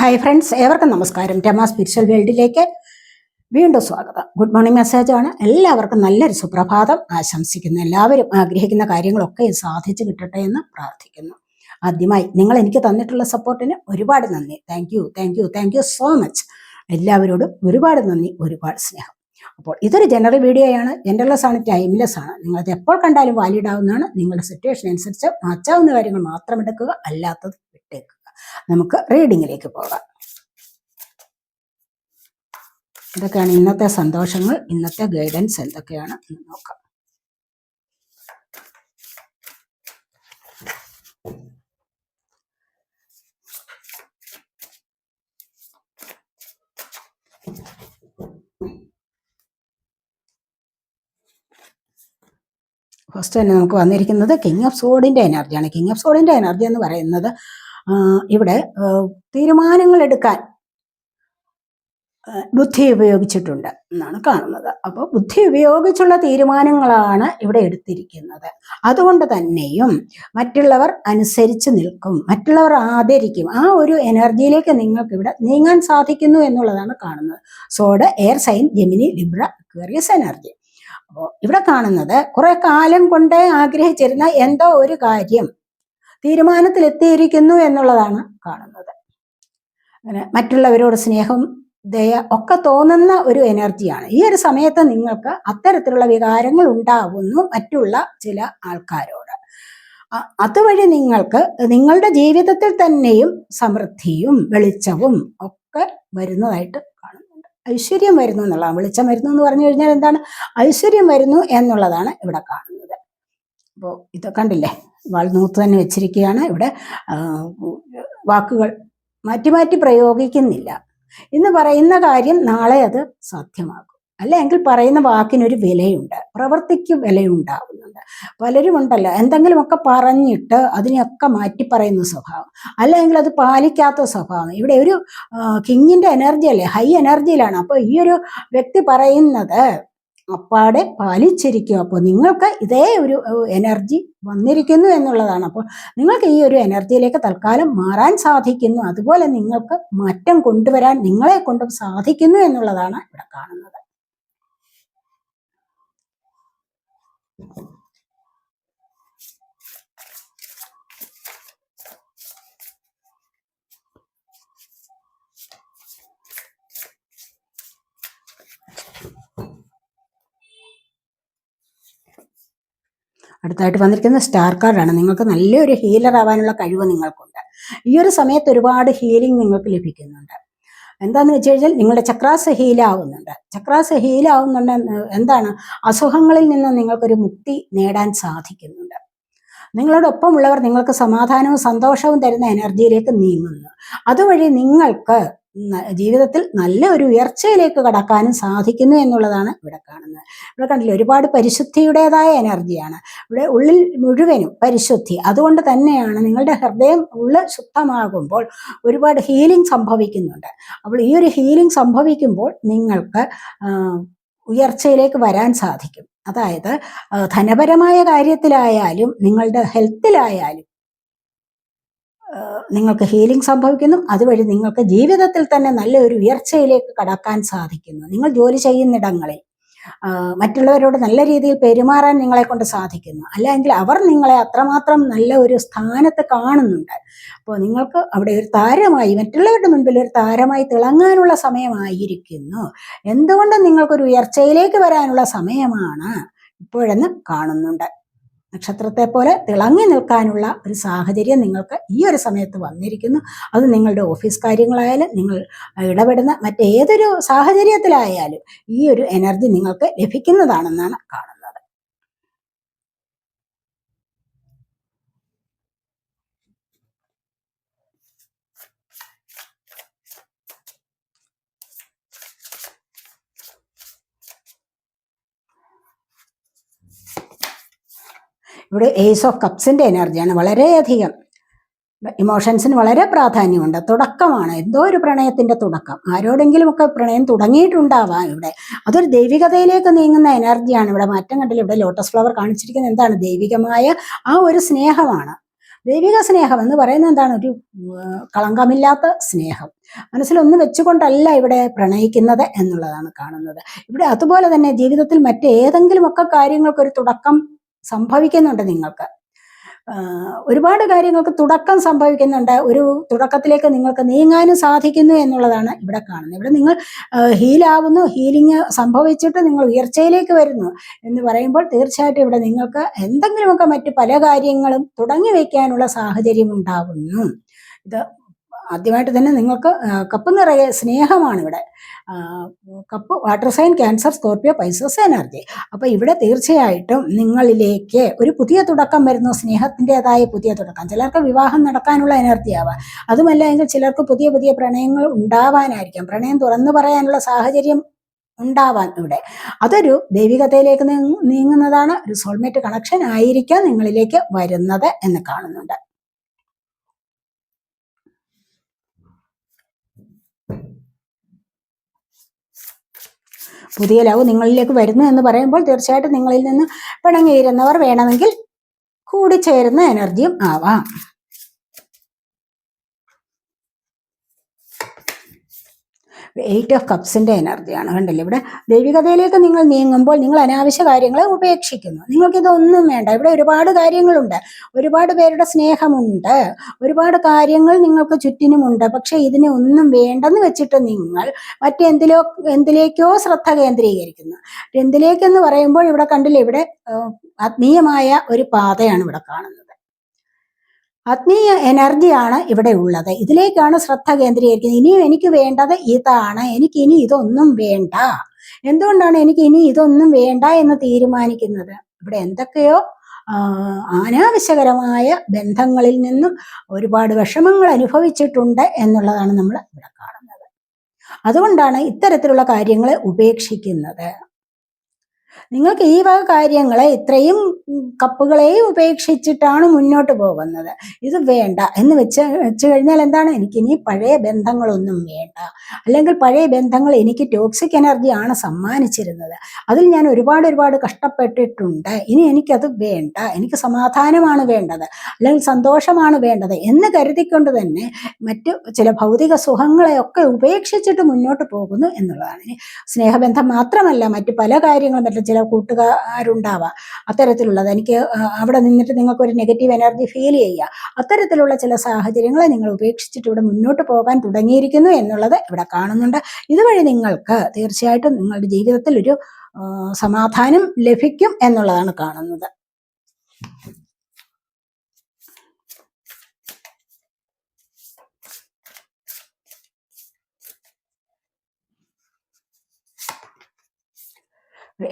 Hi friends, ഏവർക്കും നമസ്കാരം. Rama spiritual വേൾഡിലേക്ക് വീണ്ടും സ്വാഗതം. ഗുഡ് മോർണിംഗ് മെസ്സേജാണ്. എല്ലാവർക്കും നല്ലൊരു സുപ്രഭാതം ആശംസിക്കുന്നു. എല്ലാവരും ആഗ്രഹിക്കുന്ന കാര്യങ്ങളൊക്കെ സാധിച്ചു കിട്ടട്ടെ എന്ന് പ്രാർത്ഥിക്കുന്നു. ആദ്യമായി നിങ്ങൾ എനിക്ക് തന്നിട്ടുള്ള സപ്പോർട്ടിന് ഒരുപാട് നന്ദി. Thank you so much. എല്ലാവരോടും ഒരുപാട് നന്ദി, ഒരുപാട് സ്നേഹം. അപ്പോൾ ഇതൊരു ജനറൽ വീഡിയോയാണ്. ജനറൽലെസ് ആണ്, ടൈംലെസ് ആണ്. നിങ്ങളത് എപ്പോൾ കണ്ടാലും വാലിഡ് ആവുന്നതാണ്. നിങ്ങളുടെ സിറ്റുവേഷൻ അനുസരിച്ച് മാറ്റാവുന്ന കാര്യങ്ങൾ മാത്രം എടുക്കുക, അല്ലാത്തത് വിട്ടേക്കുക. നമുക്ക് റീഡിങ്ങിലേക്ക് പോകാം. ഇതൊക്കെയാണ് ഇന്നത്തെ സന്തോഷങ്ങൾ, ഇന്നത്തെ ഗൈഡൻസ് എന്തൊക്കെയാണ് എന്ന് നോക്കാം. ഫസ്റ്റ് തന്നെ നമുക്ക് വന്നിരിക്കുന്നത് കിങ് ഓഫ് സോഡിന്റെ എനർജിയാണ്. കിങ് ഓഫ് സോഡിന്റെ എനർജി എന്ന് പറയുന്നത് ഇവിടെ തീരുമാനങ്ങൾ എടുക്കാൻ ബുദ്ധി ഉപയോഗിച്ചിട്ടുണ്ട് എന്നാണ് കാണുന്നത്. അപ്പോൾ ബുദ്ധി ഉപയോഗിച്ചുള്ള തീരുമാനങ്ങളാണ് ഇവിടെ എടുത്തിരിക്കുന്നത്. അതുകൊണ്ട് തന്നെയും മറ്റുള്ളവർ അനുസരിച്ച് നിൽക്കും, മറ്റുള്ളവർ ആദരിക്കും. ആ ഒരു എനർജിയിലേക്ക് നിങ്ങൾക്ക് ഇവിടെ നീങ്ങാൻ സാധിക്കുന്നു എന്നുള്ളതാണ് കാണുന്നത്. സോഡ്, air sign, Gemini, Libra, Aquarius energy. അപ്പോൾ ഇവിടെ കാണുന്നത് കുറെ കാലം കൊണ്ട് ആഗ്രഹിച്ചിരുന്ന എന്തോ ഒരു കാര്യം തീരുമാനത്തിലെത്തിയിരിക്കുന്നു എന്നുള്ളതാണ് കാണുന്നത്. അങ്ങനെ മറ്റുള്ളവരോട് സ്നേഹം, ദയ ഒക്കെ തോന്നുന്ന ഒരു എനർജിയാണ്. ഈ ഒരു സമയത്ത് നിങ്ങൾക്ക് അത്തരത്തിലുള്ള വികാരങ്ങൾ ഉണ്ടാവുന്നു മറ്റുള്ള ചില ആൾക്കാരോട്. അതുവഴി നിങ്ങൾക്ക് നിങ്ങളുടെ ജീവിതത്തിൽ തന്നെയും സമൃദ്ധിയും വെളിച്ചവും ഒക്കെ വരുന്നതായിട്ട് കാണുന്നുണ്ട്. ഐശ്വര്യം വരുന്നു എന്നുള്ളതാണ്. വെളിച്ചം വരുന്നു എന്ന് പറഞ്ഞു കഴിഞ്ഞാൽ എന്താണ്? ഐശ്വര്യം വരുന്നു എന്നുള്ളതാണ് ഇവിടെ കാണുന്നത്. അപ്പോൾ ഇത് കണ്ടില്ലേ, വാൾനൂത്ത് തന്നെ വെച്ചിരിക്കുകയാണ്. ഇവിടെ വാക്കുകൾ മാറ്റി മാറ്റി പ്രയോഗിക്കുന്നില്ല. ഇന്ന് പറയുന്ന കാര്യം നാളെ അത് സാധ്യമാകും. അല്ലെങ്കിൽ പറയുന്ന വാക്കിനൊരു വിലയുണ്ട്, പ്രവൃത്തിക്ക് വിലയുണ്ടാവുന്നുണ്ട്. പലരും ഉണ്ടല്ലോ, എന്തെങ്കിലുമൊക്കെ പറഞ്ഞിട്ട് അതിനെയൊക്കെ മാറ്റി പറയുന്ന സ്വഭാവം, അല്ലെങ്കിൽ അത് പാലിക്കാത്ത സ്വഭാവം. ഇവിടെ ഒരു കിങ്ങിന്റെ എനർജി അല്ലേ, ഹൈ എനർജിയിലാണ്. അപ്പോൾ ഈ ഒരു വ്യക്തി പറയുന്നത് അപ്പാടെ പാലിച്ചിരിക്കും. അപ്പോൾ നിങ്ങൾക്ക് ഇതേ ഒരു എനർജി വന്നിരിക്കുന്നു എന്നുള്ളതാണ്. അപ്പോൾ നിങ്ങൾക്ക് ഈ ഒരു എനർജിയിലേക്ക് തൽക്കാലം മാറാൻ സാധിക്കുന്നു. അതുപോലെ നിങ്ങൾക്ക് മാറ്റം കൊണ്ടുവരാൻ നിങ്ങളെ കൊണ്ട് സാധിക്കുന്നു എന്നുള്ളതാണ് ഇവിടെ കാണുന്നത്. അടുത്തായിട്ട് വന്നിരിക്കുന്നത് സ്റ്റാർ കാർഡാണ്. നിങ്ങൾക്ക് നല്ലൊരു ഹീലർ ആവാനുള്ള കഴിവ് നിങ്ങൾക്കുണ്ട്. ഈ ഒരു സമയത്ത് ഒരുപാട് ഹീലിംഗ് നിങ്ങൾക്ക് ലഭിക്കുന്നുണ്ട്. എന്താണെന്ന് വെച്ച് കഴിഞ്ഞാൽ നിങ്ങളുടെ ചക്രാസ് ഹീലാവുന്നുണ്ട്. ചക്രാസ് ഹീലാവുന്നുണ്ട് എന്താണ്? അസുഖങ്ങളിൽ നിന്ന് നിങ്ങൾക്കൊരു മുക്തി നേടാൻ സാധിക്കുന്നുണ്ട്. നിങ്ങളോടൊപ്പമുള്ളവർ നിങ്ങൾക്ക് സമാധാനവും സന്തോഷവും തരുന്ന എനർജിയിലേക്ക് നീങ്ങുന്നു. അതുവഴി നിങ്ങൾക്ക് ജീവിതത്തിൽ നല്ല ഒരു ഉയർച്ചയിലേക്ക് കടക്കാനും സാധിക്കുന്നു എന്നുള്ളതാണ് ഇവിടെ കാണുന്നത്. ഇവിടെ കണ്ടില്ലേ, ഒരുപാട് പരിശുദ്ധിയുടേതായ എനർജിയാണ് ഇവിടെ. ഉള്ളിൽ മുഴുവനും പരിശുദ്ധി. അതുകൊണ്ട് തന്നെയാണ് നിങ്ങളുടെ ഹൃദയം ഉള്ളിൽ ശുദ്ധമാകുമ്പോൾ ഒരുപാട് ഹീലിംഗ് സംഭവിക്കുന്നുണ്ട്. അപ്പോൾ ഈ ഒരു ഹീലിംഗ് സംഭവിക്കുമ്പോൾ നിങ്ങൾക്ക് ഉയർച്ചയിലേക്ക് വരാൻ സാധിക്കും. അതായത് ധനപരമായ കാര്യത്തിലായാലും നിങ്ങളുടെ ഹെൽത്തിലായാലും നിങ്ങൾക്ക് ഹീലിംഗ് സംഭവിക്കുന്നു. അതുവഴി നിങ്ങൾക്ക് ജീവിതത്തിൽ തന്നെ നല്ലൊരു ഉയർച്ചയിലേക്ക് കടക്കാൻ സാധിക്കുന്നു. നിങ്ങൾ ജോലി ചെയ്യുന്നിടങ്ങളിൽ മറ്റുള്ളവരോട് നല്ല രീതിയിൽ പെരുമാറാൻ നിങ്ങളെ കൊണ്ട് സാധിക്കുന്നു. അല്ലെങ്കിൽ അവർ നിങ്ങളെ അത്രമാത്രം നല്ല ഒരു സ്ഥാനത്ത് കാണുന്നുണ്ട്. അപ്പോൾ നിങ്ങൾക്ക് അവിടെ ഒരു താരമായി, മറ്റുള്ളവരുടെ മുൻപിൽ ഒരു താരമായി തിളങ്ങാനുള്ള സമയമായിരിക്കുന്നു. എന്തുകൊണ്ടും നിങ്ങൾക്കൊരു ഉയർച്ചയിലേക്ക് വരാനുള്ള സമയമാണ് ഇപ്പോഴെന്ന് കാണുന്നുണ്ട്. നക്ഷത്രത്തെ പോലെ തിളങ്ങി നിൽക്കാനുള്ള ഒരു സാഹചര്യം നിങ്ങൾക്ക് ഈ ഒരു സമയത്ത് വന്നിരിക്കുന്നു. അത് നിങ്ങളുടെ ഓഫീസ് കാര്യങ്ങളായാലും നിങ്ങൾ ഇടപെടുന്ന മറ്റേതൊരു സാഹചര്യത്തിലായാലും ഈ ഒരു എനർജി നിങ്ങൾക്ക് ലഭിക്കുന്നതാണെന്നാണ് കാണുന്നത്. ഇവിടെ ഏസ് ഓഫ് കപ്സിന്റെ എനർജിയാണ്. വളരെയധികം ഇമോഷൻസിന് വളരെ പ്രാധാന്യമുണ്ട്. തുടക്കമാണ്, എന്തോ ഒരു പ്രണയത്തിന്റെ തുടക്കം. ആരോടെങ്കിലുമൊക്കെ പ്രണയം തുടങ്ങിയിട്ടുണ്ടാവാം. ഇവിടെ അതൊരു ദൈവികതയിലേക്ക് നീങ്ങുന്ന എനർജിയാണ്. ഇവിടെ മാറ്റം കണ്ടില്ല. ഇവിടെ ലോട്ടസ് ഫ്ലവർ കാണിച്ചിരിക്കുന്നത് എന്താണ്? ദൈവികമായ ആ ഒരു സ്നേഹമാണ്. ദൈവിക സ്നേഹം എന്ന് പറയുന്നത് എന്താണ്? ഒരു കളങ്കമില്ലാത്ത സ്നേഹം. മനസ്സിലൊന്നും വെച്ചുകൊണ്ടല്ല ഇവിടെ പ്രണയിക്കുന്നത് എന്നുള്ളതാണ് കാണുന്നത്. ഇവിടെ അതുപോലെ തന്നെ ജീവിതത്തിൽ മറ്റേതെങ്കിലുമൊക്കെ കാര്യങ്ങൾക്കൊരു തുടക്കം സംഭവിക്കുന്നുണ്ട് നിങ്ങൾക്ക്. ഒരുപാട് കാര്യങ്ങൾക്ക് തുടക്കം സംഭവിക്കുന്നുണ്ട്. ഒരു തുടക്കത്തിലേക്ക് നിങ്ങൾക്ക് നീങ്ങാനും സാധിക്കുന്നു എന്നുള്ളതാണ് ഇവിടെ കാണുന്നത്. ഇവിടെ നിങ്ങൾ ഹീലാവുന്നു, ഹീലിംഗ് സംഭവിച്ചിട്ട് നിങ്ങൾ ഉയർച്ചയിലേക്ക് വരുന്നു എന്ന് പറയുമ്പോൾ തീർച്ചയായിട്ടും ഇവിടെ നിങ്ങൾക്ക് എന്തെങ്കിലുമൊക്കെ മറ്റ് പല കാര്യങ്ങളും തുടങ്ങി വയ്ക്കാനുള്ള സാഹചര്യം ഉണ്ടാകുന്നു. ഇത് ആദ്യമായിട്ട് തന്നെ നിങ്ങൾക്ക് കപ്പ് നിറയെ സ്നേഹമാണ് ഇവിടെ. Cup water sign, Cancer, Scorpio, Pisces energy. അപ്പൊ ഇവിടെ തീർച്ചയായിട്ടും നിങ്ങളിലേക്ക് ഒരു പുതിയ തുടക്കം വരുന്നു, സ്നേഹത്തിൻ്റെതായ പുതിയ തുടക്കം. ചിലർക്ക് വിവാഹം നടക്കാനുള്ള എനർജി ആവാം, അതുമല്ല എങ്കിൽ ചിലർക്ക് പുതിയ പുതിയ പ്രണയങ്ങൾ ഉണ്ടാവാനായിരിക്കാം, പ്രണയം തുറന്നു പറയാനുള്ള സാഹചര്യം ഉണ്ടാവാൻ ഇവിടെ. അതൊരു ദൈവികതയിലേക്ക് നീങ്ങുന്നതാണ്. ഒരു സോൾമേറ്റ് കണക്ഷൻ ആയിരിക്കാം നിങ്ങളിലേക്ക് വരുന്നത് എന്ന് കാണുന്നുണ്ട്. പുതിയ ലവ് നിങ്ങളിലേക്ക് വരുന്നു എന്ന് പറയുമ്പോൾ തീർച്ചയായിട്ടും നിങ്ങളിൽ നിന്ന് പിണങ്ങിയിരുന്നവർ വേണമെങ്കിൽ കൂടിച്ചേരുന്ന എനർജിയും ആവാം. എയ്റ്റ് ഓഫ് കപ്സിന്റെ എനർജിയാണ്. കണ്ടില്ലേ, ഇവിടെ ദൈവികതയിലേക്ക് നിങ്ങൾ നീങ്ങുമ്പോൾ നിങ്ങൾ അനാവശ്യ കാര്യങ്ങളെ ഉപേക്ഷിക്കുന്നു. നിങ്ങൾക്കിതൊന്നും വേണ്ട. ഇവിടെ ഒരുപാട് കാര്യങ്ങളുണ്ട്, ഒരുപാട് പേരുടെ സ്നേഹമുണ്ട്, ഒരുപാട് കാര്യങ്ങൾ നിങ്ങൾക്ക് ചുറ്റിനുമുണ്ട്. പക്ഷെ ഇതിനെ ഒന്നും വേണ്ടെന്ന് വെച്ചിട്ട് നിങ്ങൾ എന്തിലേക്കോ ശ്രദ്ധ കേന്ദ്രീകരിക്കുന്നു. എന്തിലേക്കെന്ന് പറയുമ്പോൾ ഇവിടെ കണ്ടില്ലേ, ഇവിടെ ആത്മീയമായ ഒരു പാതയാണ് ഇവിടെ കാണുന്നത്. ആത്മീയ എനർജിയാണ് ഇവിടെ ഉള്ളത്. ഇതിലേക്കാണ് ശ്രദ്ധ കേന്ദ്രീകരിക്കുന്നത്. ഇനിയും എനിക്ക് വേണ്ടത് ഇതാണ്, എനിക്ക് ഇനി ഇതൊന്നും വേണ്ട. എന്തുകൊണ്ടാണ് എനിക്ക് ഇനി ഇതൊന്നും വേണ്ട എന്ന് തീരുമാനിക്കുന്നത്? ഇവിടെ എന്തൊക്കെയോ അനാവശ്യകരമായ ബന്ധങ്ങളിൽ നിന്നും ഒരുപാട് വിഷമങ്ങൾ അനുഭവിച്ചിട്ടുണ്ട് എന്നുള്ളതാണ് നമ്മൾ ഇവിടെ കാണുന്നത്. അതുകൊണ്ടാണ് ഇത്തരത്തിലുള്ള കാര്യങ്ങളെ ഉപേക്ഷിക്കുന്നത്. നിങ്ങൾക്ക് ഈ വക കാര്യങ്ങളെ, ഇത്രയും കപ്പുകളെയും ഉപേക്ഷിച്ചിട്ടാണ് മുന്നോട്ട് പോകുന്നത്. ഇത് വേണ്ട എന്ന് വെച്ച് കഴിഞ്ഞാൽ എന്താണ്? എനിക്കിനി പഴയ ബന്ധങ്ങളൊന്നും വേണ്ട, അല്ലെങ്കിൽ പഴയ ബന്ധങ്ങൾ എനിക്ക് ടോക്സിക് എനർജിയാണ് സമ്മാനിച്ചിരുന്നത്, അതിൽ ഞാൻ ഒരുപാട് കഷ്ടപ്പെട്ടിട്ടുണ്ട്, ഇനി എനിക്കത് വേണ്ട, എനിക്ക് സമാധാനമാണ് വേണ്ടത്, അല്ലെങ്കിൽ സന്തോഷമാണ് വേണ്ടത് എന്ന് കരുതിക്കൊണ്ട് തന്നെ മറ്റ് ചില ഭൗതിക സുഖങ്ങളെയൊക്കെ ഉപേക്ഷിച്ചിട്ട് മുന്നോട്ട് പോകുന്നു എന്നുള്ളതാണ്. സ്നേഹബന്ധം മാത്രമല്ല, മറ്റ് പല കാര്യങ്ങളും, മറ്റു ചില കൂട്ടുകാരുണ്ടാവാം അത്തരത്തിലുള്ളത്. എനിക്ക് അവിടെ നിന്നിട്ട് നിങ്ങൾക്കൊരു നെഗറ്റീവ് എനർജി ഫീൽ ചെയ്യുക, അത്തരത്തിലുള്ള ചില സാഹചര്യങ്ങളെ നിങ്ങൾ ഉപേക്ഷിച്ചിട്ട് ഇവിടെ മുന്നോട്ട് പോകാൻ തുടങ്ങിയിരിക്കുന്നു എന്നുള്ളത് ഇവിടെ കാണുന്നുണ്ട്. ഇതുവഴി നിങ്ങൾക്ക് തീർച്ചയായിട്ടും നിങ്ങളുടെ ജീവിതത്തിൽ ഒരു സമാധാനം ലഭിക്കും എന്നുള്ളതാണ് കാണുന്നത്.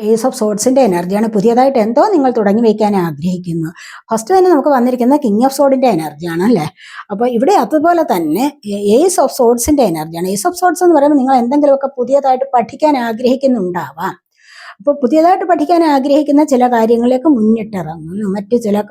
ഏസ് ഓഫ് സോഡ്സിന്റെ എനർജിയാണ്. പുതിയതായിട്ട് എന്തോ നിങ്ങൾ തുടങ്ങി വയ്ക്കാൻ ആഗ്രഹിക്കുന്നു. ഫസ്റ്റ് തന്നെ നമുക്ക് വന്നിരിക്കുന്ന കിങ് ഓഫ് സോഡിന്റെ എനർജിയാണ് അല്ലേ. അപ്പോൾ ഇവിടെ അതുപോലെ തന്നെ ഏസ് ഓഫ് സോഡ്സിന്റെ എനർജിയാണ്. ഏസ് ഓഫ് സോഡ്സ് എന്ന് പറയുമ്പോൾ നിങ്ങൾ എന്തെങ്കിലുമൊക്കെ പുതിയതായിട്ട് പഠിക്കാൻ ആഗ്രഹിക്കുന്നുണ്ടാവാം. അപ്പോൾ പുതിയതായിട്ട് പഠിക്കാൻ ആഗ്രഹിക്കുന്ന ചില കാര്യങ്ങളിലേക്ക് മുന്നിട്ടിറങ്ങുന്നു, മറ്റു ചില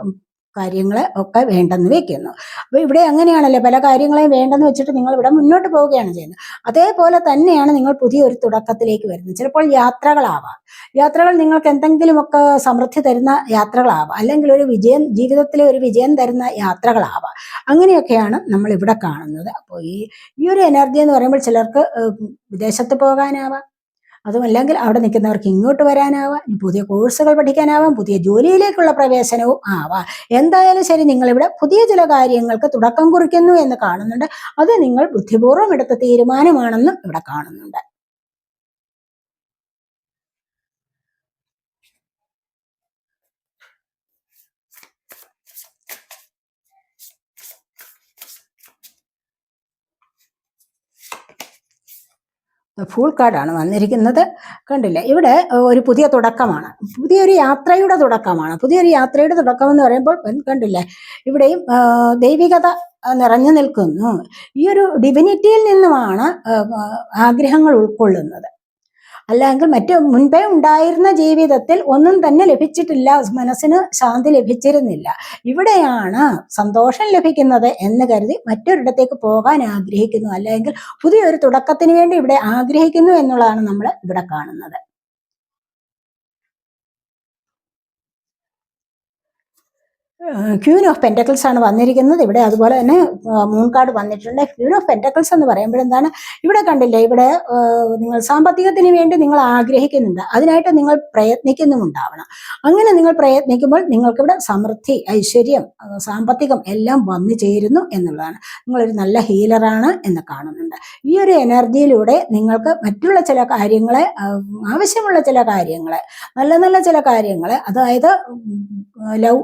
കാര്യങ്ങളെ ഒക്കെ വേണ്ടെന്ന് വെക്കുന്നു. അപ്പോൾ ഇവിടെ അങ്ങനെയാണല്ലോ, പല കാര്യങ്ങളെയും വേണ്ടെന്ന് വെച്ചിട്ട് നിങ്ങൾ ഇവിടെ മുന്നോട്ട് പോവുകയാണ് ചെയ്യുന്നത്. അതേപോലെ തന്നെയാണ് നിങ്ങൾ പുതിയൊരു തുടക്കത്തിലേക്ക് വരുന്നത്. ചിലപ്പോൾ യാത്രകളാവാം, യാത്രകൾ നിങ്ങൾക്ക് എന്തെങ്കിലുമൊക്കെ സമൃദ്ധി തരുന്ന യാത്രകളാവാം, അല്ലെങ്കിൽ ഒരു വിജയം, ജീവിതത്തിലെ ഒരു വിജയം തരുന്ന യാത്രകളാവാം. അങ്ങനെയൊക്കെയാണ് നമ്മൾ ഇവിടെ കാണുന്നത്. അപ്പോൾ ഈ ഒരു എനർജി എന്ന് പറയുമ്പോൾ ചിലർക്ക് വിദേശത്ത് പോകാനാവാം, അതുമല്ലെങ്കിൽ അവിടെ നിൽക്കുന്നവർക്ക് ഇങ്ങോട്ട് വരാനാവാം, പുതിയ കോഴ്സുകൾ പഠിക്കാനാവാം, പുതിയ ജോലിയിലേക്കുള്ള പ്രവേശനവും ആവാം. എന്തായാലും ശരി, നിങ്ങളിവിടെ പുതിയ ചില കാര്യങ്ങൾക്ക് തുടക്കം കുറിക്കുന്നു എന്ന് കാണുന്നുണ്ട്. അത് നിങ്ങൾ ബുദ്ധിപൂർവ്വം എടുത്ത തീരുമാനമാണെന്നും ഇവിടെ കാണുന്നുണ്ട്. ഫുൾ കാർഡാണ് വന്നിരിക്കുന്നത്. കണ്ടില്ലേ, ഇവിടെ ഒരു പുതിയ തുടക്കമാണ്, പുതിയൊരു യാത്രയുടെ തുടക്കമാണ്. പുതിയൊരു യാത്രയുടെ തുടക്കം എന്ന് പറയുമ്പോൾ കണ്ടില്ലേ, ഇവിടെയും ദൈവികത നിറഞ്ഞു നിൽക്കുന്നു. ഈ ഒരു ഡിവിനിറ്റിയിൽ നിന്നുമാണ് ആഗ്രഹങ്ങൾ ഉൾക്കൊള്ളുന്നത്. അല്ലെങ്കിൽ മറ്റു മുൻപേ ഉണ്ടായിരുന്ന ജീവിതത്തിൽ ഒന്നും തന്നെ ലഭിച്ചിട്ടില്ല, മനസ്സിന് ശാന്തി ലഭിച്ചിരുന്നില്ല. ഇവിടെയാണ് സന്തോഷം ലഭിക്കുന്നത് എന്ന് കരുതി മറ്റൊരിടത്തേക്ക് പോകാൻ ആഗ്രഹിക്കുന്നു, അല്ലെങ്കിൽ പുതിയൊരു തുടക്കത്തിന് വേണ്ടി ഇവിടെ ആഗ്രഹിക്കുന്നു എന്നുള്ളതാണ് നമ്മൾ ഇവിടെ കാണുന്നത്. ക്വീൻ ഓഫ് പെൻറ്റക്കിൾസ് ആണ് വന്നിരിക്കുന്നത് ഇവിടെ. അതുപോലെ തന്നെ മൂൺ കാർഡ് വന്നിട്ടുണ്ട്. ക്വീൻ ഓഫ് പെൻറ്റക്കിൾസ് എന്ന് പറയുമ്പോൾ എന്താണ്, ഇവിടെ കണ്ടില്ലേ, ഇവിടെ നിങ്ങൾ സാമ്പത്തികത്തിന് വേണ്ടി നിങ്ങൾ ആഗ്രഹിക്കുന്നുണ്ട്, അതിനായിട്ട് നിങ്ങൾ പ്രയത്നിക്കുന്നുമുണ്ടാവണം. അങ്ങനെ നിങ്ങൾ പ്രയത്നിക്കുമ്പോൾ നിങ്ങൾക്കിവിടെ സമൃദ്ധി, ഐശ്വര്യം, സാമ്പത്തികം എല്ലാം വന്നു ചേരുന്നു എന്നുള്ളതാണ്. നിങ്ങളൊരു നല്ല ഹീലറാണ് എന്ന് കാണുന്നുണ്ട്. ഈ ഒരു എനർജിയിലൂടെ നിങ്ങൾക്ക് മറ്റുള്ള ചില കാര്യങ്ങളെ, ആവശ്യമുള്ള ചില കാര്യങ്ങളെ, നല്ല നല്ല ചില കാര്യങ്ങളെ, അതായത് ലവ്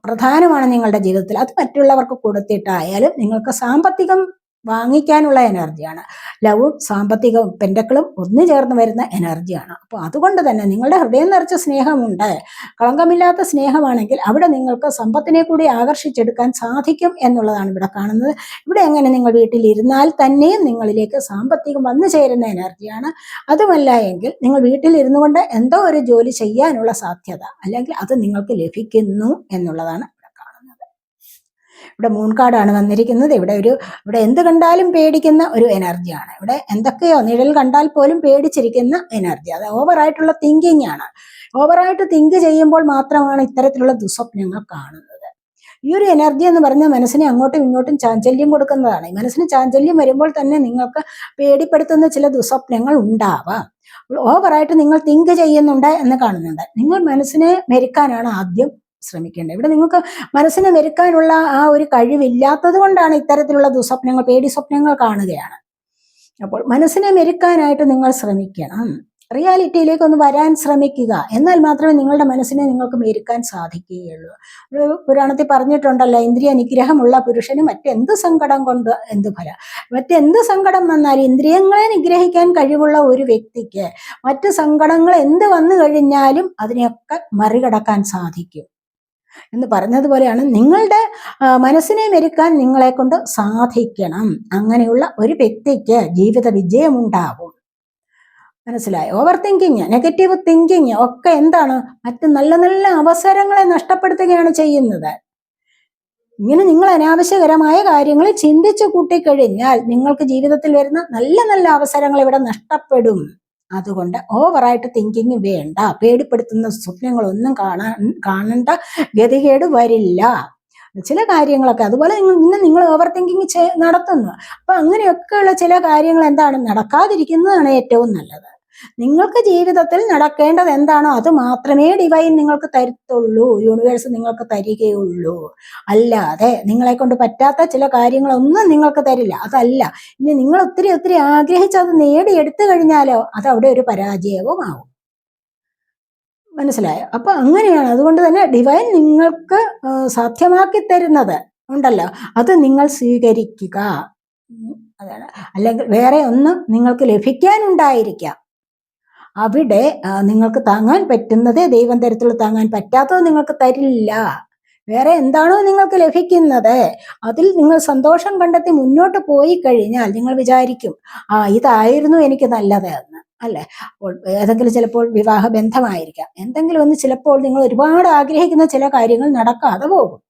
പ്രധാനമാണ് നിങ്ങളുടെ ജീവിതത്തിൽ, അത് മറ്റുള്ളവർക്ക് കൊടുത്തിട്ടായാലും നിങ്ങൾക്ക് സാമ്പത്തികം വാങ്ങിക്കാനുള്ള എനർജിയാണ്. ലവും സാമ്പത്തികവും പെൻഡക്കിളും ഒന്നു ചേർന്ന് വരുന്ന എനർജിയാണ്. അപ്പോൾ അതുകൊണ്ട് തന്നെ നിങ്ങളുടെ ഹൃദയം നിറച്ച സ്നേഹമുണ്ട്, കളങ്കമില്ലാത്ത സ്നേഹമാണെങ്കിൽ അവിടെ നിങ്ങൾക്ക് സമ്പത്തിനെ കൂടി ആകർഷിച്ചെടുക്കാൻ സാധിക്കും എന്നുള്ളതാണ് ഇവിടെ കാണുന്നത്. ഇവിടെ എങ്ങനെ നിങ്ങൾ വീട്ടിലിരുന്നാൽ തന്നെയും നിങ്ങളിലേക്ക് സാമ്പത്തികം വന്നു ചേരുന്ന എനർജിയാണ്. അതുമല്ല എങ്കിൽ നിങ്ങൾ വീട്ടിലിരുന്നു കൊണ്ട് എന്തോ ഒരു ജോലി ചെയ്യാനുള്ള സാധ്യത, അല്ലെങ്കിൽ അത് നിങ്ങൾക്ക് ലഭിക്കുന്നു എന്നുള്ളതാണ് ഇവിടെ കാണുന്നത്. ഇവിടെ മൂൺ കാർഡാണ് വന്നിരിക്കുന്നത്. ഇവിടെ എന്ത് കണ്ടാലും പേടിക്കുന്ന ഒരു എനർജിയാണ്. ഇവിടെ എന്തൊക്കെയോ നിഴൽ കണ്ടാൽ പോലും പേടിച്ചിരിക്കുന്ന എനർജി. അത് ഓവറായിട്ടുള്ള തിങ്കിങ് ആണ്. ഓവറായിട്ട് തിങ്ക് ചെയ്യുമ്പോൾ മാത്രമാണ് ഇത്തരത്തിലുള്ള ദുസ്വപ്നങ്ങൾ കാണുന്നത്. ഈ ഒരു എനർജി എന്ന് പറഞ്ഞാൽ മനസ്സിനെ അങ്ങോട്ടും ഇങ്ങോട്ടും ചാഞ്ചല്യം കൊടുക്കുന്നതാണ്. ഈ മനസ്സിന് ചാഞ്ചല്യം വരുമ്പോൾ തന്നെ നിങ്ങൾക്ക് പേടിപ്പെടുത്തുന്ന ചില ദുസ്വപ്നങ്ങൾ ഉണ്ടാവാം. ഓവറായിട്ട് നിങ്ങൾ തിങ്ക് ചെയ്യുന്നുണ്ട് എന്ന് കാണുന്നുണ്ട്. നിങ്ങൾ മനസ്സിനെ മെരുക്കാനാണ് ആദ്യം ശ്രമിക്കേണ്ടത്. ഇവിടെ നിങ്ങൾക്ക് മനസ്സിനെ മെരുക്കാനുള്ള ആ ഒരു കഴിവില്ലാത്തത് കൊണ്ടാണ് ഇത്തരത്തിലുള്ള ദുസ്വപ്നങ്ങൾ, പേടി സ്വപ്നങ്ങൾ കാണുകയാണ്. അപ്പോൾ മനസ്സിനെ മെരുക്കാനായിട്ട് നിങ്ങൾ ശ്രമിക്കണം. റിയാലിറ്റിയിലേക്ക് ഒന്ന് വരാൻ ശ്രമിക്കുക. എന്നാൽ മാത്രമേ നിങ്ങളുടെ മനസ്സിനെ നിങ്ങൾക്ക് മെരുക്കാൻ സാധിക്കുകയുള്ളൂ. പുരാണത്തിൽ പറഞ്ഞിട്ടുണ്ടല്ലോ, ഇന്ദ്രിയ നിഗ്രഹമുള്ള പുരുഷന് മറ്റെന്ത് സങ്കടം കൊണ്ട് എന്ത് ഫലം. മറ്റെന്ത് സങ്കടം വന്നാലും ഇന്ദ്രിയങ്ങളെ നിഗ്രഹിക്കാൻ കഴിവുള്ള ഒരു വ്യക്തിക്ക് മറ്റ് സങ്കടങ്ങൾ എന്ത് വന്നു കഴിഞ്ഞാലും അതിനെയൊക്കെ മറികടക്കാൻ സാധിക്കും എന്ന് പറഞ്ഞതുപോലെയാണ്, നിങ്ങളുടെ മനസ്സിനെ മെരുക്കാൻ നിങ്ങളെ കൊണ്ട് സാധിക്കണം. അങ്ങനെയുള്ള ഒരു വ്യക്തിക്ക് ജീവിത വിജയമുണ്ടാവും. മനസ്സിലായി? ഓവർ തിങ്കിങ്, നെഗറ്റീവ് തിങ്കിങ് ഒക്കെ എന്താണ്, മറ്റ് നല്ല നല്ല അവസരങ്ങളെ നഷ്ടപ്പെടുത്തുകയാണ് ചെയ്യുന്നത്. ഇങ്ങനെ നിങ്ങൾ അനാവശ്യകരമായ കാര്യങ്ങൾ ചിന്തിച്ചു കൂട്ടിക്കഴിഞ്ഞാൽ നിങ്ങൾക്ക് ജീവിതത്തിൽ വരുന്ന നല്ല നല്ല അവസരങ്ങൾ ഇവിടെ നഷ്ടപ്പെടും. അതുകൊണ്ട് ഓവറായിട്ട് തിങ്കിങ് വേണ്ട. പേടിപ്പെടുത്തുന്ന സ്വപ്നങ്ങളൊന്നും കാണേണ്ട ഗതികേട് വരില്ല. ചില കാര്യങ്ങളൊക്കെ അതുപോലെ നിങ്ങൾ ഓവർ തിങ്കിങ് നടത്തുന്നു. അപ്പൊ അങ്ങനെയൊക്കെയുള്ള ചില കാര്യങ്ങൾ എന്താണ്, നടക്കാതിരിക്കുന്നതാണ് ഏറ്റവും നല്ലത്. നിങ്ങൾക്ക് ജീവിതത്തിൽ നടക്കേണ്ടത് എന്താണോ അത് മാത്രമേ ഡിവൈൻ നിങ്ങൾക്ക് തരത്തുള്ളൂ, യൂണിവേഴ്സ് നിങ്ങൾക്ക് തരികയുള്ളൂ. അല്ലാതെ നിങ്ങളെ കൊണ്ട് പറ്റാത്ത ചില കാര്യങ്ങളൊന്നും നിങ്ങൾക്ക് തരില്ല. അതല്ല, ഇനി നിങ്ങൾ ഒത്തിരി ഒത്തിരി ആഗ്രഹിച്ച് അത് നേടിയെടുത്തു കഴിഞ്ഞാലോ അത് അവിടെ ഒരു പരാജയവും ആവും. മനസ്സിലായോ? അപ്പൊ അങ്ങനെയാണ്. അതുകൊണ്ട് തന്നെ ഡിവൈൻ നിങ്ങൾക്ക് സാധ്യമാക്കി തരുന്നത് ഉണ്ടല്ലോ, അത് നിങ്ങൾ സ്വീകരിക്കുക. അതാണ്. അല്ലെങ്കിൽ വേറെ ഒന്നും നിങ്ങൾക്ക് ലഭിക്കാനുണ്ടായിരിക്കാം. അവിടെ നിങ്ങൾക്ക് താങ്ങാൻ പറ്റുന്നതേ ദൈവം തരത്തുള്ളൂ, താങ്ങാൻ പറ്റാത്തത് നിങ്ങൾക്ക് തരില്ല. വേറെ എന്താണോ നിങ്ങൾക്ക് ലഭിക്കുന്നത് അതിൽ നിങ്ങൾ സന്തോഷം കണ്ടെത്തി മുന്നോട്ട് പോയി കഴിഞ്ഞാൽ നിങ്ങൾ വിചാരിക്കും, ഇതായിരുന്നു എനിക്ക് നല്ലത് എന്ന്, അല്ലെ? അപ്പോൾ ഏതെങ്കിലും ചിലപ്പോൾ വിവാഹ ബന്ധമായിരിക്കാം, എന്തെങ്കിലും ഒന്ന് ചിലപ്പോൾ നിങ്ങൾ ഒരുപാട് ആഗ്രഹിക്കുന്ന ചില കാര്യങ്ങൾ നടക്കാതെ പോകും.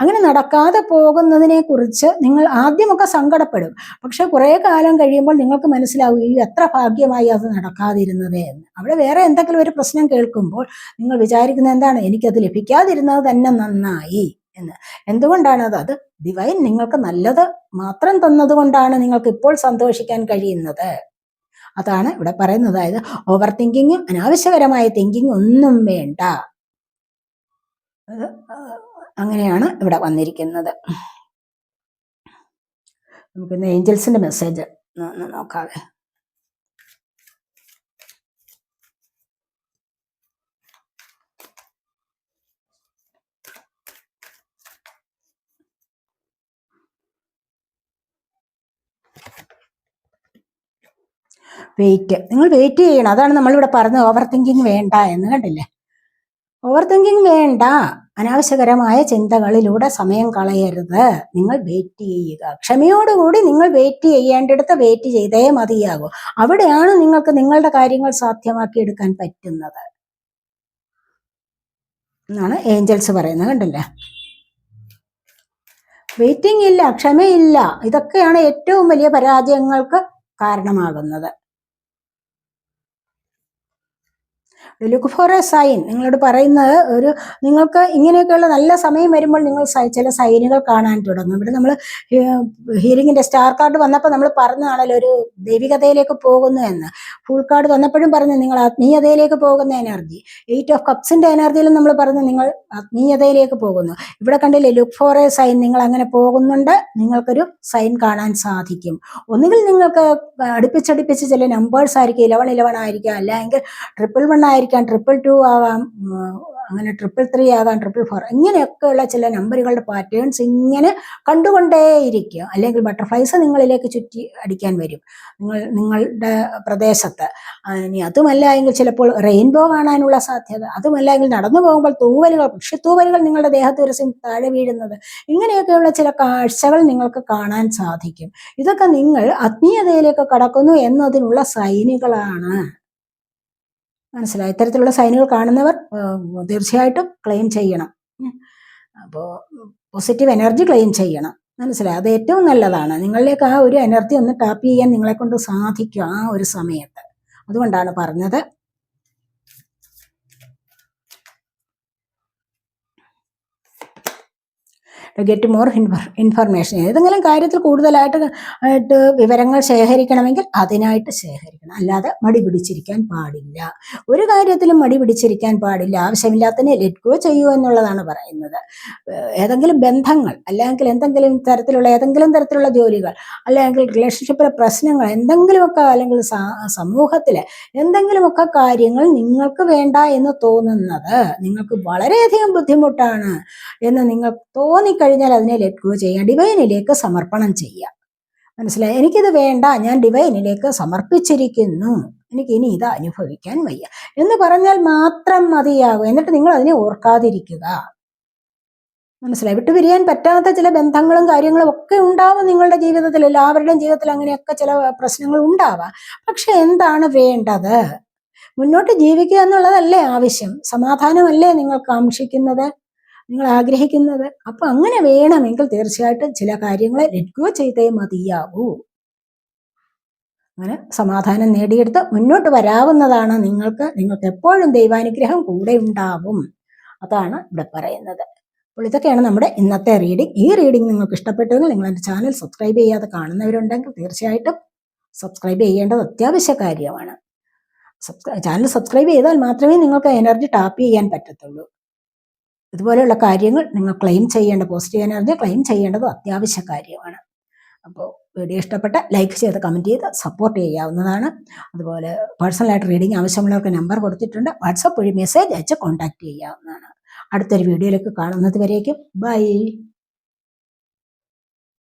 അങ്ങനെ നടക്കാതെ പോകുന്നതിനെ കുറിച്ച് നിങ്ങൾ ആദ്യമൊക്കെ സങ്കടപ്പെടും. പക്ഷെ കുറെ കാലം കഴിയുമ്പോൾ നിങ്ങൾക്ക് മനസ്സിലാവും, ഈ എത്ര ഭാഗ്യമായി അത് നടക്കാതിരുന്നത് എന്ന്. അവിടെ വേറെ എന്തെങ്കിലും ഒരു പ്രശ്നം കേൾക്കുമ്പോൾ നിങ്ങൾ വിചാരിക്കുന്നത് എന്താണ്, എനിക്കത് ലഭിക്കാതിരുന്നത് തന്നെ നന്നായി എന്ന്. എന്തുകൊണ്ടാണ് അത് ഡിവൈൻ നിങ്ങൾക്ക് നല്ലത് മാത്രം തന്നതുകൊണ്ടാണ് നിങ്ങൾക്ക് ഇപ്പോൾ സന്തോഷിക്കാൻ കഴിയുന്നത്. അതാണ് ഇവിടെ പറയുന്നത്. അതായത് ഓവർ തിങ്കിങ്ങും അനാവശ്യകരമായ തിങ്കിങ് ഒന്നും വേണ്ട. അങ്ങനെയാണ് ഇവിടെ വന്നിരിക്കുന്നത്. നമുക്കിന്ന് ഏഞ്ചൽസിന്റെ മെസ്സേജ് നോക്കാവേ. നിങ്ങൾ വെയിറ്റ് ചെയ്യണം. അതാണ് നമ്മളിവിടെ പറഞ്ഞത്, ഓവർ തിങ്കിങ് വേണ്ട എന്ന്. കണ്ടില്ലേ? ഓവർ തിങ്കിങ് വേണ്ട. അനാവശ്യകരമായ ചിന്തകളിലൂടെ സമയം കളയരുത്. നിങ്ങൾ വെയിറ്റ് ചെയ്യുക. ക്ഷമയോടുകൂടി നിങ്ങൾ വെയിറ്റ് ചെയ്യേണ്ടിടത്ത് വെയിറ്റ് ചെയ്തേ മതിയാകൂ. അവിടെയാണ് നിങ്ങൾക്ക് നിങ്ങളുടെ കാര്യങ്ങൾ സാധ്യമാക്കി എടുക്കാൻ പറ്റുന്നത് എന്നാണ് ഏഞ്ചൽസ് പറയുന്നത്. കണ്ടില്ലേ? വെയിറ്റിംഗ് ഇല്ല, ക്ഷമയില്ല, ഇതൊക്കെയാണ് ഏറ്റവും വലിയ പരാജയങ്ങൾക്ക് കാരണമാകുന്നത്. Look for a sign. നിങ്ങളോട് പറയുന്നത് നിങ്ങൾക്ക് ഇങ്ങനെയൊക്കെയുള്ള നല്ല സമയം വരുമ്പോൾ നിങ്ങൾ ചില സൈനുകൾ കാണാൻ തുടങ്ങും. ഇവിടെ നമ്മൾ ഹീലിംഗിന്റെ സ്റ്റാർ കാർഡ് വന്നപ്പോൾ നമ്മൾ പറഞ്ഞതാണല്ലോ ഒരു ദൈവികതയിലേക്ക് പോകുന്നു എന്ന്. ഫുൾ കാർഡ് വന്നപ്പോഴും പറഞ്ഞു നിങ്ങൾ ആത്മീയതയിലേക്ക് പോകുന്ന എനർജി. 8 ഓഫ് കപ്സിന്റെ എനർജിയിലും നമ്മൾ പറഞ്ഞു നിങ്ങൾ ആത്മീയതയിലേക്ക് പോകുന്നു. ഇവിടെ കണ്ടില്ലേ ലുക്ക് ഫോർ എ സൈൻ, നിങ്ങൾ അങ്ങനെ പോകുന്നുണ്ട്. നിങ്ങൾക്കൊരു സൈൻ കാണാൻ സാധിക്കും. ഒന്നുകിൽ നിങ്ങൾക്ക് അടുപ്പിച്ചടുപ്പിച്ച് ചില നമ്പേഴ്സ് ആയിരിക്കും, 11 ആയിരിക്കാം, അല്ലെങ്കിൽ 111 ആയിരിക്കാം, 222 ആവാം, അങ്ങനെ 333 ആകാം, 444, ഇങ്ങനെയൊക്കെയുള്ള ചില നമ്പറുകളുടെ പാറ്റേൺസ് ഇങ്ങനെ കണ്ടുകൊണ്ടേയിരിക്കും. അല്ലെങ്കിൽ ബട്ടർഫ്ലൈസ് നിങ്ങളിലേക്ക് ചുറ്റി അടിക്കാൻ വരും നിങ്ങളുടെ പ്രദേശത്ത്. ഇനി അതുമല്ല എങ്കിൽ ചിലപ്പോൾ റെയിൻബോ കാണാനുള്ള സാധ്യത, അതുമല്ല എങ്കിൽ നടന്നു പോകുമ്പോൾ തൂവലുകൾ, പക്ഷിത്തൂവലുകൾ നിങ്ങളുടെ ദേഹത്ത് ഒരു താഴെ വീഴുന്നത്, ഇങ്ങനെയൊക്കെയുള്ള ചില കാഴ്ചകൾ നിങ്ങൾക്ക് കാണാൻ സാധിക്കും. ഇതൊക്കെ നിങ്ങൾ ആത്മീയതയിലേക്ക് കടക്കുന്നു എന്നതിനുള്ള സൈനുകളാണ്. മനസ്സിലായി? ഇത്തരത്തിലുള്ള സൈനുകൾ കാണുന്നവർ തീർച്ചയായിട്ടും ക്ലെയിം ചെയ്യണം. അപ്പോൾ പോസിറ്റീവ് എനർജി ക്ലെയിം ചെയ്യണം. മനസ്സിലായി? അത് ഏറ്റവും നല്ലതാണ്. നിങ്ങളിലേക്ക് ആ ഒരു എനർജി ഒന്ന് ടാപ്പ് ചെയ്യാൻ നിങ്ങളെ കൊണ്ട് സാധിക്കും ആ ഒരു സമയത്ത്. അതുകൊണ്ടാണ് പറഞ്ഞത്. Get more information. ഏതെങ്കിലും കാര്യത്തിൽ കൂടുതലായിട്ട് വിവരങ്ങൾ ശേഖരിക്കണമെങ്കിൽ അതിനായിട്ട് ശേഖരിക്കണം, അല്ലാതെ മടി പിടിച്ചിരിക്കാൻ പാടില്ല. ഒരു കാര്യത്തിലും മടി പിടിച്ചിരിക്കാൻ പാടില്ല. ആവശ്യമില്ലാത്തതിനെ ലെറ്റ് ഗോ ചെയ്യൂ എന്നുള്ളതാണ് പറയുന്നത്. ഏതെങ്കിലും ബന്ധങ്ങൾ, അല്ലെങ്കിൽ ഏതെങ്കിലും തരത്തിലുള്ള ജോലികൾ, അല്ലെങ്കിൽ റിലേഷൻഷിപ്പിലെ പ്രശ്നങ്ങൾ, എന്തെങ്കിലുമൊക്കെ, അല്ലെങ്കിൽ സമൂഹത്തിലെ എന്തെങ്കിലുമൊക്കെ കാര്യങ്ങൾ നിങ്ങൾക്ക് വേണ്ട എന്ന് തോന്നുന്നത്, നിങ്ങൾക്ക് വളരെയധികം ബുദ്ധിമുട്ടാണ് എന്ന് നിങ്ങൾ തോന്നിക്കഴിഞ്ഞാൽ അതിനെ ലെറ്റ് ഗോ ചെയ്യാം. ഡിവൈനിലേക്ക് സമർപ്പണം ചെയ്യാം. മനസ്സിലായി? എനിക്കിത് വേണ്ട, ഞാൻ ഡിവൈനിലേക്ക് സമർപ്പിച്ചിരിക്കുന്നു, എനിക്ക് ഇനി ഇത് അനുഭവിക്കാൻ വയ്യ എന്ന് പറഞ്ഞാൽ മാത്രം മതിയാകും. എന്നിട്ട് നിങ്ങൾ അതിനെ ഓർക്കാതിരിക്കുക. മനസ്സിലായി? വിട്ടുപിരിയാൻ പറ്റാത്ത ചില ബന്ധങ്ങളും കാര്യങ്ങളും ഒക്കെ ഉണ്ടാവും നിങ്ങളുടെ ജീവിതത്തിൽ. എല്ലാവരുടെയും ജീവിതത്തിൽ അങ്ങനെയൊക്കെ ചില പ്രശ്നങ്ങൾ ഉണ്ടാവാം. പക്ഷെ എന്താണ് വേണ്ടത്? മുന്നോട്ട് ജീവിക്കുക എന്നുള്ളതല്ലേ ആവശ്യം. സമാധാനമല്ലേ നിങ്ങൾ കാക്ഷിക്കുന്നത്, നിങ്ങൾ ആഗ്രഹിക്കുന്നത്. അപ്പൊ അങ്ങനെ വേണമെങ്കിൽ തീർച്ചയായിട്ടും ചില കാര്യങ്ങളെ ലെറ്റ് ഗോ ചെയ്തേ മതിയാവൂ. അങ്ങനെ സമാധാനം നേടിയെടുത്ത് മുന്നോട്ട് വരാവുന്നതാണ്. നിങ്ങൾക്ക് എപ്പോഴും ദൈവാനുഗ്രഹം കൂടെ ഉണ്ടാവും. അതാണ് ഇവിടെ പറയുന്നത്. അപ്പോൾ ഇതൊക്കെയാണ് നമ്മുടെ ഇന്നത്തെ റീഡിംഗ്. ഈ റീഡിംഗ് നിങ്ങൾക്ക് ഇഷ്ടപ്പെട്ടെങ്കിൽ നിങ്ങൾ എൻ്റെ ചാനൽ സബ്സ്ക്രൈബ് ചെയ്യാതെ കാണുന്നവരുണ്ടെങ്കിൽ തീർച്ചയായിട്ടും സബ്സ്ക്രൈബ് ചെയ്യേണ്ടത് അത്യാവശ്യ കാര്യമാണ്. ചാനൽ സബ്സ്ക്രൈബ് ചെയ്താൽ മാത്രമേ നിങ്ങൾക്ക് എനർജി ടാപ്പ് ചെയ്യാൻ പറ്റത്തുള്ളൂ. ഇതുപോലെയുള്ള കാര്യങ്ങൾ നിങ്ങൾ ക്ലെയിം ചെയ്യേണ്ട, പോസിറ്റീവ് എനർജി ക്ലെയിം ചെയ്യേണ്ടത് അത്യാവശ്യ കാര്യമാണ്. അപ്പോൾ വീഡിയോ ഇഷ്ടപ്പെട്ട ലൈക്ക് ചെയ്ത് കമൻറ്റ് ചെയ്ത് സപ്പോർട്ട് ചെയ്യാവുന്നതാണ്. അതുപോലെ പേഴ്സണലായിട്ട് റീഡിംഗ് ആവശ്യമുള്ളവർക്ക് നമ്പർ കൊടുത്തിട്ടുണ്ട്. വാട്സപ്പ് വഴി മെസ്സേജ് അയച്ച് കോൺടാക്റ്റ് ചെയ്യാവുന്നതാണ്. അടുത്തൊരു വീഡിയോയിലേക്ക് കാണുന്നത് വരേക്കും ബൈ.